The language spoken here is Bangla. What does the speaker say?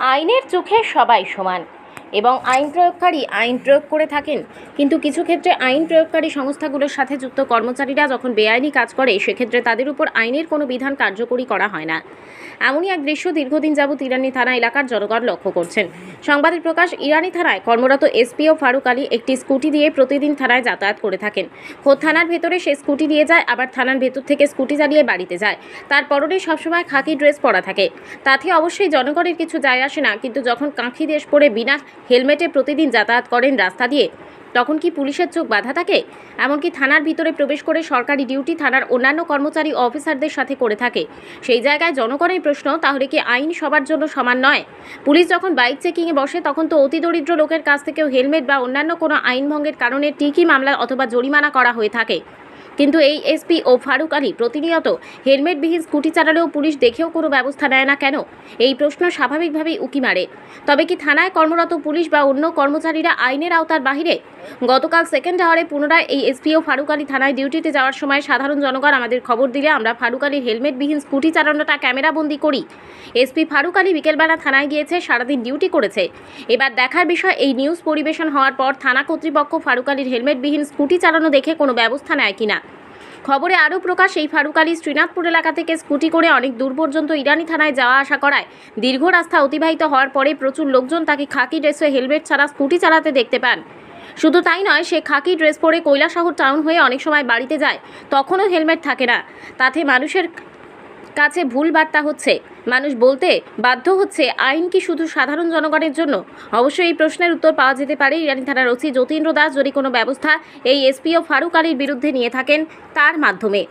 আইনের চোখে সবাই সমান এবং আইন প্রয়োগকারী আইন প্রয়োগ করে থাকেন, কিন্তু কিছু ক্ষেত্রে আইন প্রয়োগকারী সংস্থাগুলোর সাথে যুক্ত কর্মচারীরা যখন বেআইনি কাজ করে সেক্ষেত্রে তাদের উপর আইনের কোনো বিধান কার্যকরী করা হয় না। এমনই এক দৃশ্য দীর্ঘদিন যাবৎ ইরানি থানা এলাকার জনগণ লক্ষ্য করছেন। সংবাদের প্রকাশ, ইরানি থানায় কর্মরত এসপিও ফারুক আলী একটি স্কুটি দিয়ে প্রতিদিন থানায় যাতায়াত করে থাকেন। খোদ থানার ভেতরে সে স্কুটি দিয়ে যায়, আবার থানার ভেতর থেকে স্কুটি চালিয়ে বাড়িতে যায়। তার পরনে সবসময় খাকি ড্রেস পরা থাকে। তাতে অবশ্যই জনগণের কিছু যায় আসে না, কিন্তু যখন কাঁখি ড্রেস পরে বিনা হেলমেটে প্রতিদিন যাতায়াত করেন রাস্তা দিয়ে, তখন কি পুলিশের চোখ বাঁধা থাকে? এমনকি থানার ভিতরে প্রবেশ করে সরকারি ডিউটি থানার অন্যান্য কর্মচারী ও অফিসারদের সাথে করে থাকে। সেই জায়গায় জনগণের প্রশ্ন, তাহলে কি আইন সবার জন্য সমান নয়? পুলিশ যখন বাইক চেকিংয়ে বসে তখন তো অতি দরিদ্র লোকের কাছ থেকেও হেলমেট বা অন্যান্য কোনো আইন ভঙ্গের কারণে টিকি মামলা অথবা জরিমানা করা হয়ে থাকে, কিন্তু এই এসপি ও ফারুক আলী প্রতিনিয়ত হেলমেটবিহীন স্কুটি চালালেও পুলিশ দেখেও কোনো ব্যবস্থা নেয় না কেন? এই প্রশ্ন স্বাভাবিকভাবেই উকি মারে। তবে কি থানায় কর্মরত পুলিশ বা অন্য কর্মচারীরা আইনের আওতার বাহিরে? গতকাল সেকেন্ড আওয়ারে পুনরায় এই এসপি ও ফারুক আলী থানায় ডিউটিতে যাওয়ার সময় সাধারণ জনগণ আমাদের খবর দিলে আমরা ফারুক আলীর হেলমেটবিহীন স্কুটি চালানোটা ক্যামেরাবন্দি করি। এসপি ফারুক আলী বিকেলবেলা থানায় গিয়েছে, সারাদিন ডিউটি করেছে। এবার দেখার বিষয়, এই নিউজ পরিবেশন হওয়ার পর থানা কর্তৃপক্ষ ফারুক আলীর হেলমেটবিহীন স্কুটি চালানো দেখে কোনো ব্যবস্থা নেয় কিনা। খবরে আরও প্রকাশ, এই ফারুক আলী শ্রীনাথপুর এলাকা থেকে স্কুটি করে অনেক দূর পর্যন্ত ইরানি থানায় যাওয়া আসা করায় দীর্ঘ রাস্তা অতিবাহিত হওয়ার পরে প্রচুর লোকজন তাকে খাকি ড্রেসে হেলমেট ছাড়া স্কুটি চালাতে দেখতে পান। শুধু তাই নয়, সে খাকি ড্রেস পরে কৈলাসহর টাউন হয়ে অনেক সময় বাড়িতে যায়, তখনও হেলমেট থাকে না। তাতে মানুষের কাছে ভুল বার্তা হচ্ছে, মানুষ বলতে বাধ্য হচ্ছে আইন কি শুধু সাধারণ জনগণের জন্য? অবশ্যই এই প্রশ্নের উত্তর পাওয়া যেতে পারে ইরানি থানার ওসি যতীন্দ্র দাস যদি কোনো ব্যবস্থা এই এসপিও ফারুক আলীর বিরুদ্ধে নিয়ে থাকেন তার মাধ্যমে।